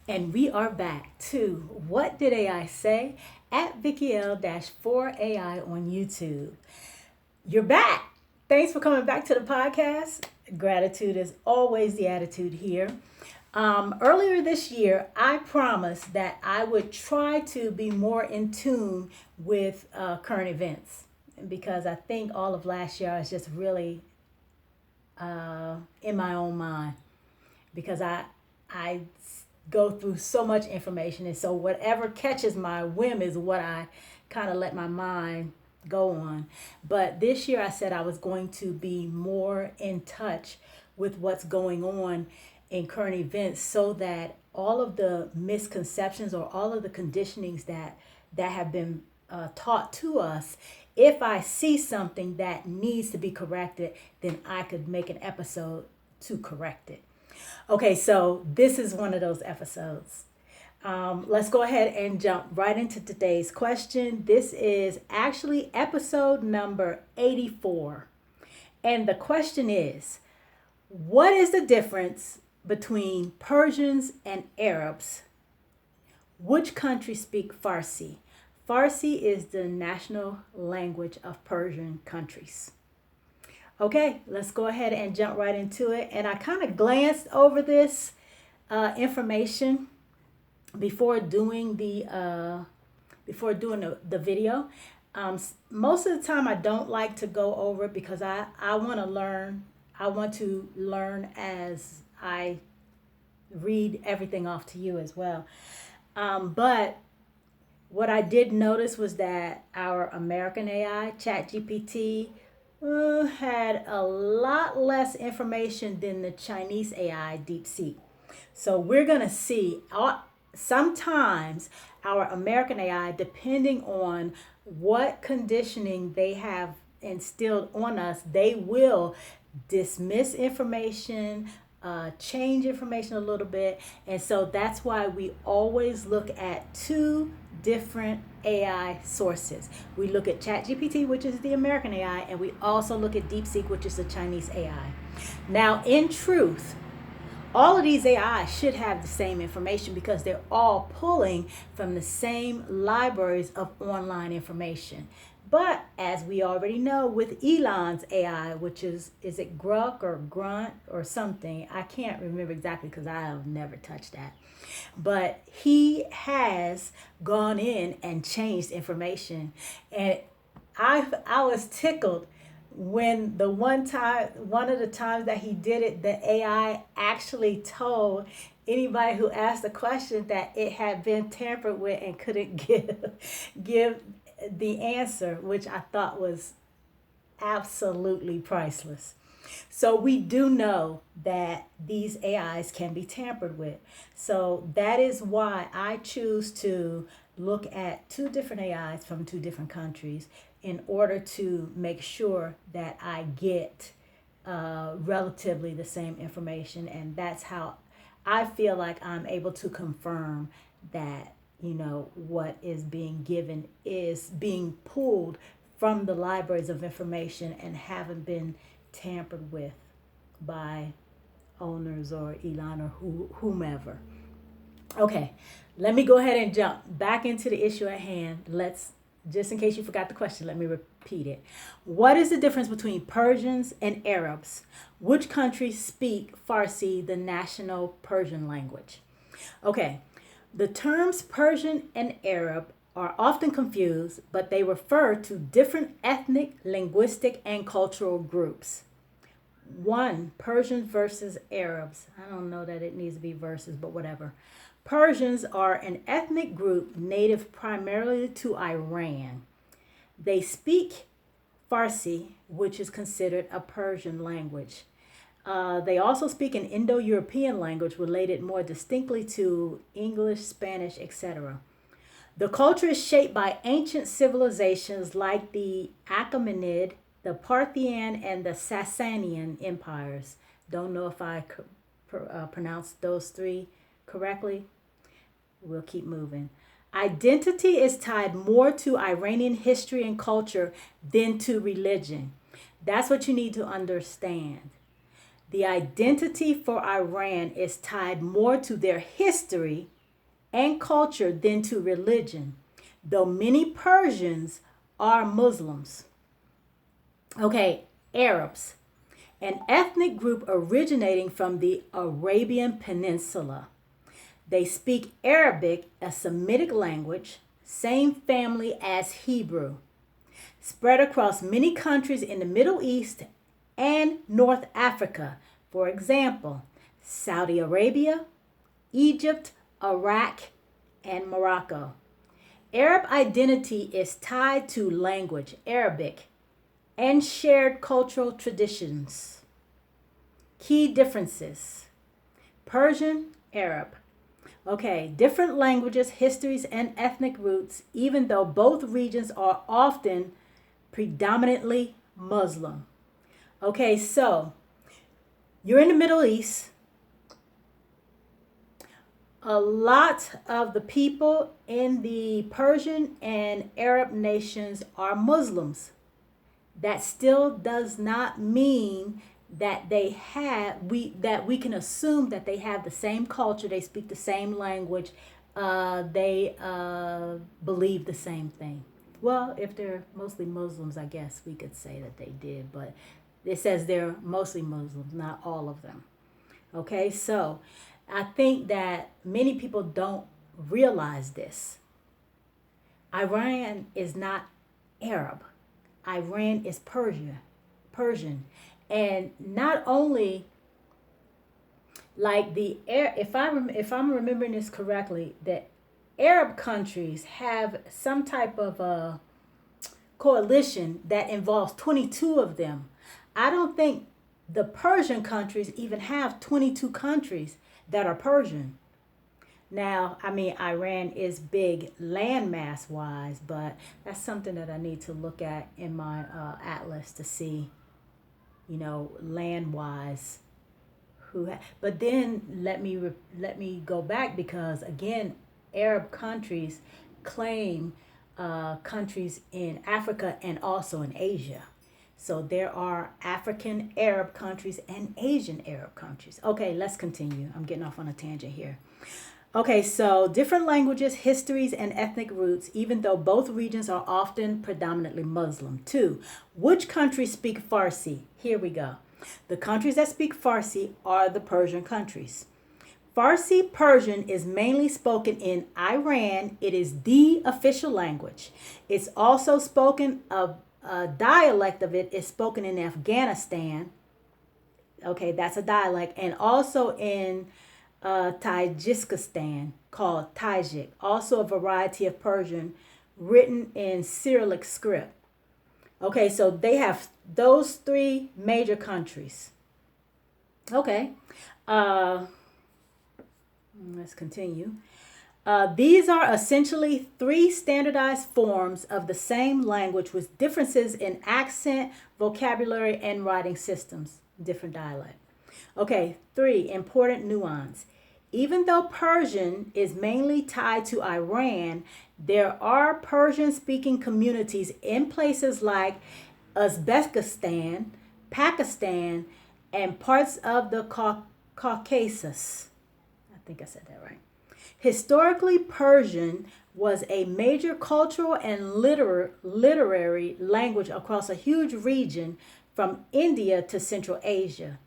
And we are back to What Did AI Say at VickyL-4AI on YouTube. You're back. Thanks for coming back to the podcast. Gratitude is always the attitude here. Earlier this year, I promised that I would try to be more in tune with current events because I think all of last year I was just really in my own mind because I go through so much information, and so whatever catches my whim is what I kind of let my mind go on. But this year I said I was going to be more in touch with what's going on in current events so that all of the misconceptions or all of the conditionings that have been taught to us, if I see something that needs to be corrected, then I could make an episode to correct it. Okay, so this is one of those episodes. Let's go ahead and jump right into today's question. This is actually episode number 84. And the question is, what is the difference between Persians and Arabs? Which countries speak Farsi? Farsi is the national language of Persian countries. Okay, let's go ahead and jump right into it. And I kind of glanced over this information before doing the video. Most of the time, I don't like to go over it because I want to learn. I want to learn as I read everything off to you as well. But what I did notice was that our American AI, Chatgpt, had a lot less information than the Chinese AI, Deepseek. So we're going to see sometimes our American AI, depending on what conditioning they have instilled on us, they will dismiss information, change information a little bit. And so that's why we always look at two different AI sources. We look at ChatGPT, which is the American AI, and we also look at DeepSeek, which is the Chinese AI. Now, in truth, all of these AI should have the same information because they're all pulling from the same libraries of online information. But as we already know with Elon's AI, which is it Grok or Grunt or something? I can't remember exactly because I've never touched that. But he has gone in and changed information. And I was tickled when one of the times that he did it, the AI actually told anybody who asked the question that it had been tampered with and couldn't give the answer, which I thought was absolutely priceless. So we do know that these AIs can be tampered with. So that is why I choose to look at two different AIs from two different countries in order to make sure that I get relatively the same information. And that's how I feel like I'm able to confirm that, what is being given is being pulled from the libraries of information and haven't been tampered with by owners or Elon or whomever. Okay, let me go ahead and jump back into the issue at hand. Just in case you forgot the question, let me repeat it. What is the difference between Persians and Arabs? Which countries speak Farsi, the national Persian language? Okay, the terms Persian and Arab are often confused, but they refer to different ethnic, linguistic, and cultural groups. One, Persians versus Arabs. I don't know that it needs to be versus, but whatever. Persians are an ethnic group native primarily to Iran. They speak Farsi, which is considered a Persian language. They also speak an Indo-European language related more distinctly to English, Spanish, etc. The culture is shaped by ancient civilizations like the Achaemenid, the Parthian, and the Sasanian empires. Don't know if I pronounced those three correctly. We'll keep moving. Identity is tied more to Iranian history and culture than to religion. That's what you need to understand. The identity for Iran is tied more to their history and culture than to religion, though many Persians are Muslims. Okay, Arabs, an ethnic group originating from the Arabian Peninsula. They speak Arabic, a Semitic language, same family as Hebrew, spread across many countries in the Middle East and North Africa. For example, Saudi Arabia, Egypt, Iraq, and Morocco. Arab identity is tied to language, Arabic, and shared cultural traditions. Key differences: Persian, Arab. Okay, different languages, histories, and ethnic roots, even though both regions are often predominantly Muslim. Okay, so you're in the Middle East. A lot of the people in the Persian and Arab nations are Muslims. That still does not mean that we can assume that they have the same culture, they speak the same language, they believe the same thing. Well, if they're mostly Muslims, I guess we could say that they did, but it says they're mostly Muslims, not all of them. Okay, so I think that many people don't realize this. Iran is not Arab. Iran is Persian. And not only like if I'm remembering this correctly, that Arab countries have some type of a coalition that involves 22 of them. I don't think the Persian countries even have 22 countries that are Persian. Now, I mean, Iran is big landmass wise, but that's something that I need to look at in my atlas to see, land wise, but then let me go back, because again, Arab countries claim countries in Africa and also in Asia. So there are African Arab countries and Asian Arab countries. Okay, let's continue. I'm getting off on a tangent here. Okay, so different languages, histories, and ethnic roots, even though both regions are often predominantly Muslim. 2, which countries speak Farsi? Here we go. The countries that speak Farsi are the Persian countries. Farsi Persian is mainly spoken in Iran. It is the official language. It's also spoken of a dialect of it is spoken in Afghanistan. Okay, that's a dialect. And also in Tajikistan, called Tajik, also a variety of Persian written in Cyrillic script. Okay, so they have those 3 major countries. Okay, let's continue. These are essentially 3 standardized forms of the same language with differences in accent, vocabulary, and writing systems, different dialect. Okay, 3, important nuance. Even though Persian is mainly tied to Iran, there are Persian-speaking communities in places like Uzbekistan, Pakistan, and parts of the Caucasus. I think I said that right. Historically, Persian was a major cultural and literary language across a huge region from India to Central Asia.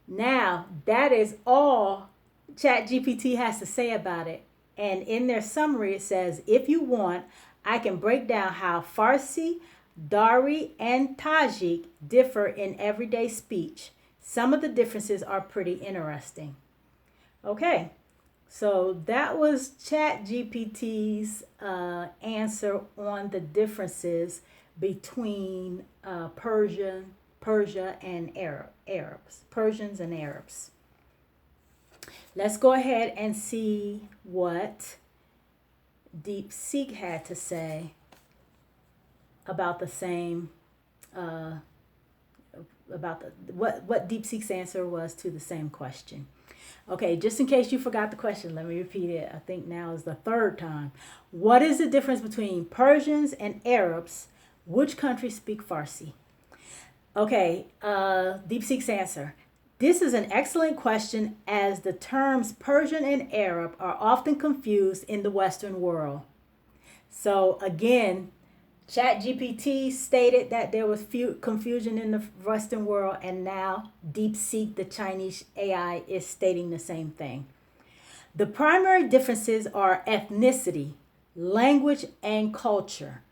Now, that is all Chatgpt has to say about it. And in their summary, it says, if you want, I can break down how Farsi, Dari, and Tajik differ in everyday speech. Some of the differences are pretty interesting. Okay, so that was Chatgpt's answer on the differences between Persia and Arabs, Persians and Arabs. Let's go ahead and see what Deepseek had to say about the same, what Deepseek's answer was to the same question. Okay, just in case you forgot the question, let me repeat it. I think now is the 3rd time. What is the difference between Persians and Arabs? Which countries speak Farsi? Okay, Deepseek's answer. This is an excellent question as the terms Persian and Arab are often confused in the Western world. So again, Chatgpt stated that there was confusion in the Western world, and now Deepseek, the Chinese AI, is stating the same thing. The primary differences are ethnicity, language, and culture,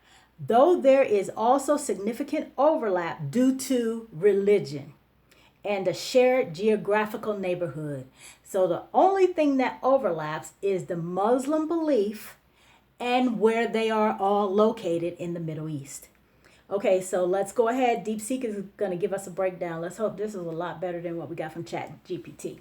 though there is also significant overlap due to religion and a shared geographical neighborhood. So the only thing that overlaps is the Muslim belief and where they are all located in the Middle East. Okay, so let's go ahead. Deepseek is going to give us a breakdown. Let's hope this is a lot better than what we got from ChatGPT.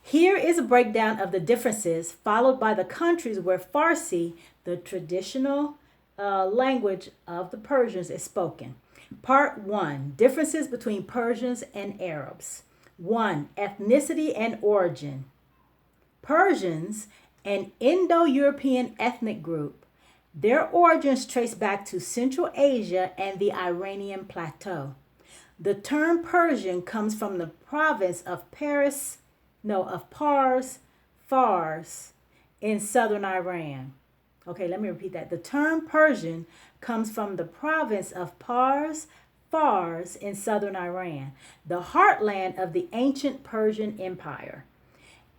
Here is a breakdown of the differences, followed by the countries where Farsi, the traditional language of the Persians, is spoken. Part 1, differences between Persians and Arabs. 1, ethnicity and origin. Persians, an Indo-European ethnic group, their origins trace back to Central Asia and the Iranian plateau. The term Persian comes from the province of Fars in southern Iran. Okay, let me repeat that. The term Persian comes from the province of Fars in southern Iran, the heartland of the ancient Persian Empire.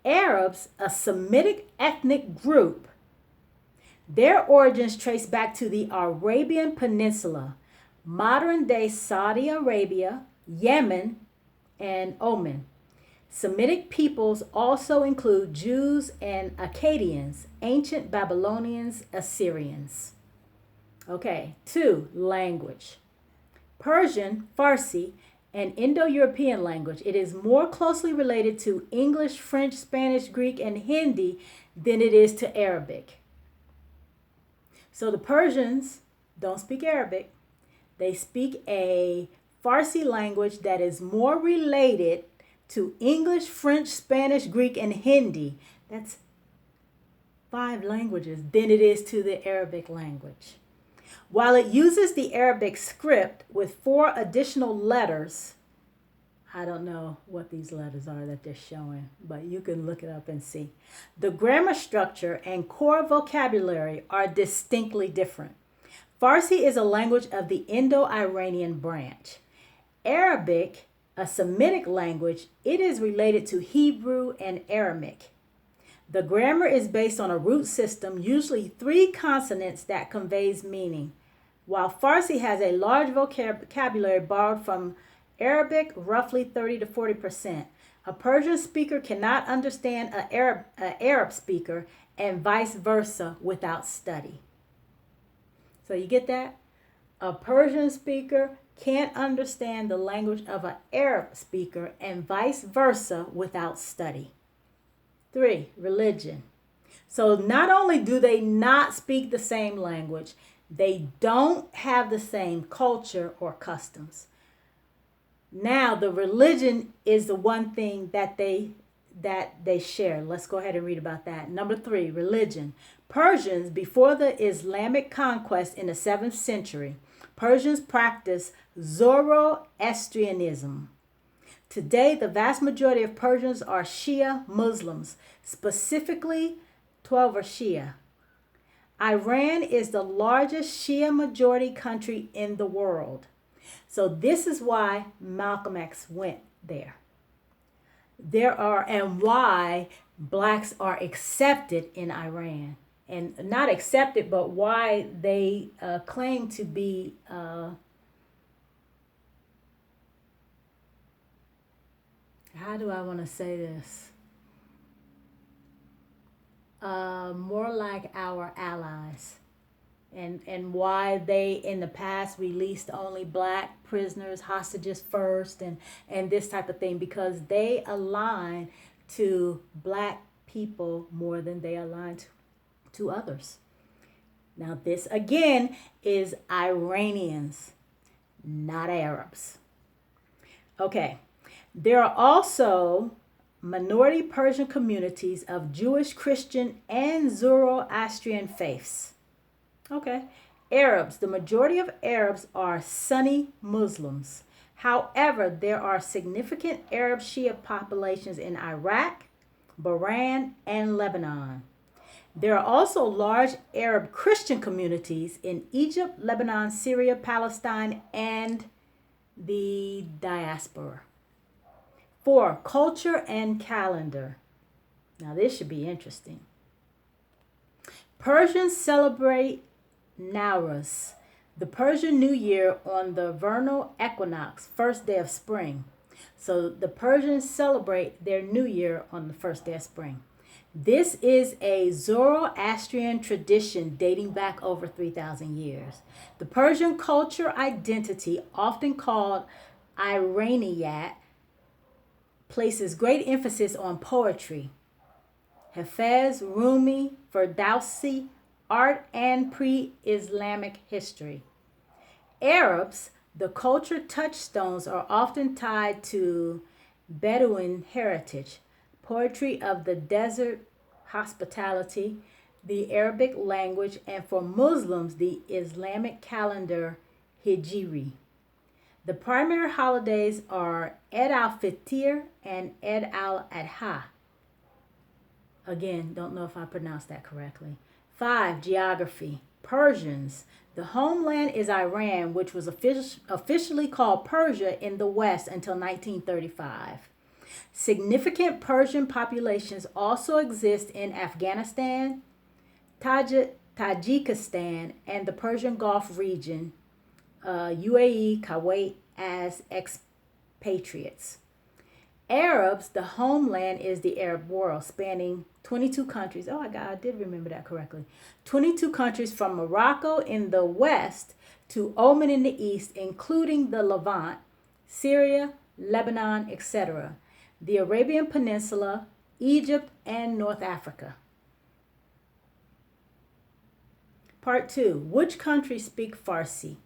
Arabs, a Semitic ethnic group, their origins trace back to the Arabian Peninsula, modern-day Saudi Arabia, Yemen, and Oman. Semitic peoples also include Jews and Akkadians, ancient Babylonians, Assyrians. Okay, 2, language. Persian, Farsi, an Indo-European language. It is more closely related to English, French, Spanish, Greek, and Hindi than it is to Arabic. So the Persians don't speak Arabic. They speak a Farsi language that is more related to English, French, Spanish, Greek, and Hindi. That's 5 languages than it is to the Arabic language. While it uses the Arabic script with 4 additional letters, I don't know what these letters are that they're showing, but you can look it up and see. The grammar structure and core vocabulary are distinctly different. Farsi is a language of the Indo-Iranian branch. Arabic, a Semitic language, it is related to Hebrew and Aramaic. The grammar is based on a root system, usually 3 consonants that conveys meaning, while Farsi has a large vocabulary borrowed from Arabic, roughly 30 to 40%. A Persian speaker cannot understand an Arab speaker, and vice versa without study. So you get that? A Persian speaker can't understand the language of an Arab speaker, and vice versa without study. 3, religion. So not only do they not speak the same language, they don't have the same culture or customs. Now, the religion is the one thing that they share. Let's go ahead and read about that. Number 3, religion. Persians, before the Islamic conquest in the 7th century, Persians practiced Zoroastrianism. Today, the vast majority of Persians are Shia Muslims, specifically 12 are Shia. Iran is the largest Shia majority country in the world. So this is why Malcolm X went there. And why blacks are accepted in Iran. And not accepted, but why they claim to be how do I want to say this? More like our allies. And why they in the past released only black prisoners, hostages first, and this type of thing, because they align to black people more than they align to others. Now this again is Iranians, not Arabs. Okay, there are also minority Persian communities of Jewish, Christian, and Zoroastrian faiths. Okay. Arabs. The majority of Arabs are Sunni Muslims. However, there are significant Arab Shia populations in Iraq, Bahrain, and Lebanon. There are also large Arab Christian communities in Egypt, Lebanon, Syria, Palestine, and the diaspora. 4. Culture and calendar. Now, this should be interesting. Persians celebrate Nowruz, the Persian New Year, on the vernal equinox, first day of spring. So the Persians celebrate their New Year on the first day of spring. This is a Zoroastrian tradition dating back over 3,000 years. The Persian culture identity, often called Iranian, places great emphasis on poetry, Hafez, Rumi, Ferdowsi, art, and pre-Islamic history. Arabs, the culture touchstones are often tied to Bedouin heritage, poetry of the desert, hospitality, the Arabic language, and for Muslims, the Islamic calendar Hijri. The primary holidays are Eid al-Fitr and Eid al-Adha. Again, don't know if I pronounced that correctly. 5. Geography. Persians. The homeland is Iran, which was officially called Persia in the West until 1935. Significant Persian populations also exist in Afghanistan, Tajikistan, and the Persian Gulf region, UAE, Kuwait, as expatriates. Arabs, the homeland is the Arab world, spanning 22 countries. Oh my God, I did remember that correctly. 22 countries from Morocco in the west to Oman in the east, including the Levant, Syria, Lebanon, etc., the Arabian Peninsula, Egypt, and North Africa. Part 2. Which countries speak Farsi?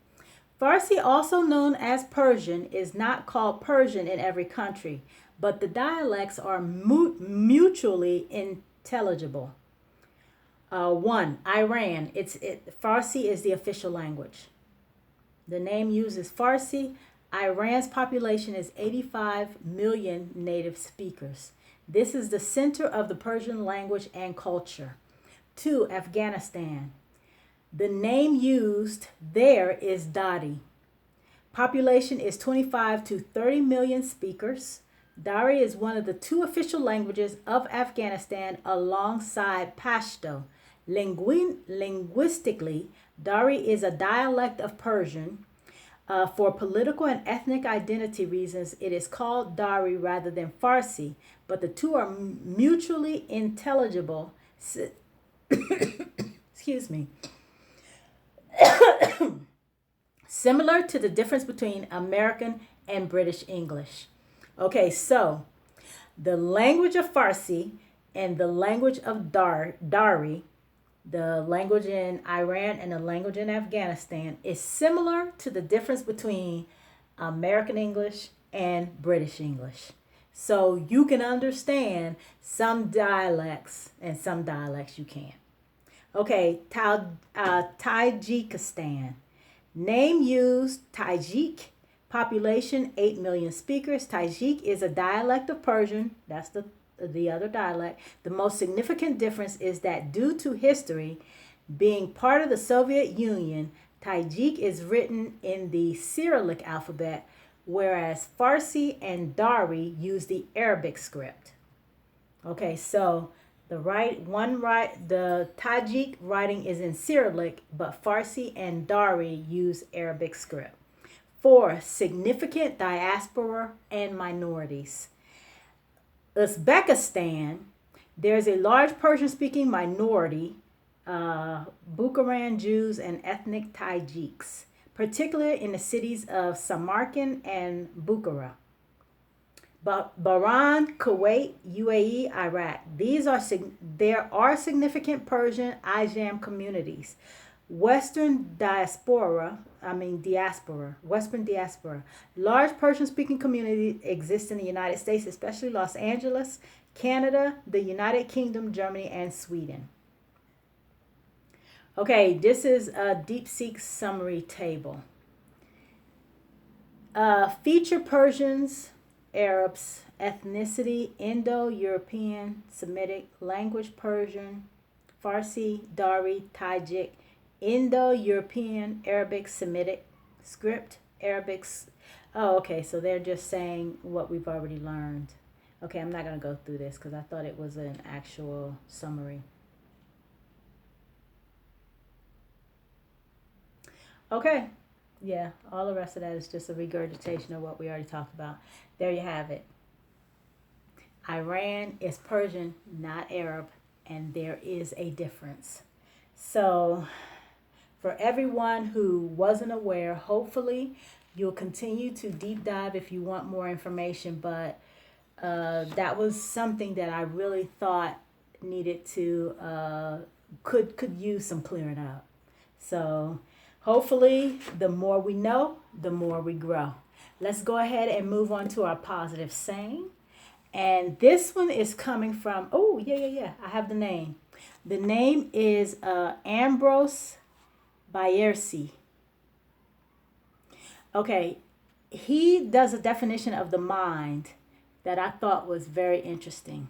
Farsi, also known as Persian, is not called Persian in every country, but the dialects are mutually intelligible. 1. Iran. Farsi is the official language. The name uses Farsi. Iran's population is 85 million native speakers. This is the center of the Persian language and culture. 2. Afghanistan. The name used there is Dari. Population is 25 to 30 million speakers. Dari is one of the 2 official languages of Afghanistan alongside Pashto. Linguistically, Dari is a dialect of Persian. For political and ethnic identity reasons, it is called Dari rather than Farsi, but the 2 are mutually intelligible. Excuse me. Similar to the difference between American and British English. Okay, so the language of Farsi and the language of Dari, the language in Iran and the language in Afghanistan, is similar to the difference between American English and British English. So you can understand some dialects and some dialects you can't. Okay, Tajikistan. Name used Tajik. Population 8 million speakers. Tajik is a dialect of Persian. That's the other dialect. The most significant difference is that due to history being part of the Soviet Union, Tajik is written in the Cyrillic alphabet, whereas Farsi and Dari use the Arabic script. Okay, so the Tajik writing is in Cyrillic, but Farsi and Dari use Arabic script. 4. Significant diaspora and minorities. Uzbekistan, there's a large Persian-speaking minority, Bukharan Jews and ethnic Tajiks, particularly in the cities of Samarkand and Bukhara. Bahrain, Kuwait, UAE, Iraq. There are significant Persian Ajam communities. Western diaspora. Large Persian-speaking communities exist in the United States, especially Los Angeles, Canada, the United Kingdom, Germany, and Sweden. Okay, this is a Deepseek summary table. Feature Persians, Arabs, ethnicity, Indo-European, Semitic, language Persian, Farsi, Dari, Tajik, Indo-European, Arabic, Semitic, script, Arabic. Oh, okay, so they're just saying what we've already learned. Okay, I'm not going to go through this because I thought it was an actual summary. Okay, yeah, all the rest of that is just a regurgitation of what we already talked about. There you have it. Iran is Persian, not Arab, and there is a difference. So, for everyone who wasn't aware, hopefully you'll continue to deep dive if you want more information, but that was something that I really thought needed to could use some clearing up. So hopefully the more we know, the more we grow. Let's go ahead and move on to our positive saying. And this one is coming from, oh, yeah. I have the name. The name is Ambrose Biercy. Okay, he does a definition of the mind that I thought was very interesting.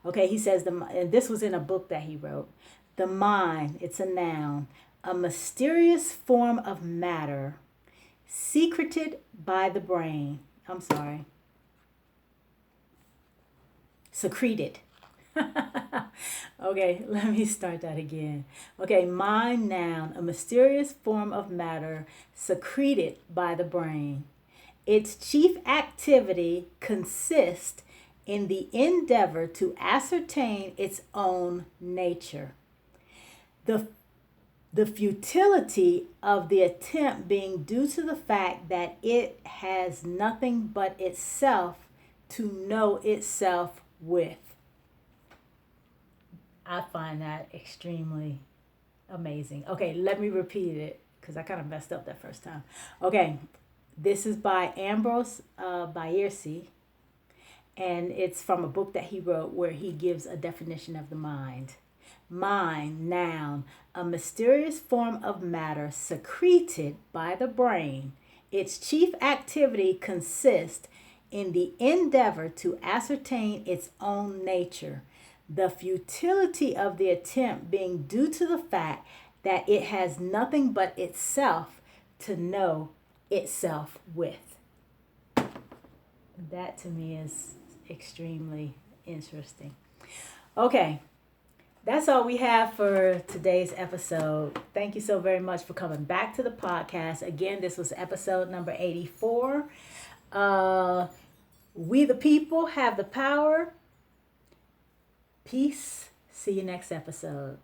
Okay, he says, and this was in a book that he wrote. The mind, it's a noun, a mysterious form of matter secreted by the brain. I'm sorry. Secreted. Okay, let me start that again. Okay, mind, noun, a mysterious form of matter secreted by the brain. Its chief activity consists in the endeavor to ascertain its own nature. The futility of the attempt being due to the fact that it has nothing but itself to know itself with. I find that extremely amazing. Okay, let me repeat it because I kind of messed up that first time. Okay, this is by Ambrose Biercy, and it's from a book that he wrote where he gives a definition of the mind. Mind, noun, a mysterious form of matter secreted by the brain. Its chief activity consists in the endeavor to ascertain its own nature. The futility of the attempt being due to the fact that it has nothing but itself to know itself with. That to me is extremely interesting. Okay, that's all we have for today's episode. Thank you so very much for coming back to the podcast. Again, this was episode number 84. We the people have the power. Peace. See you next episode.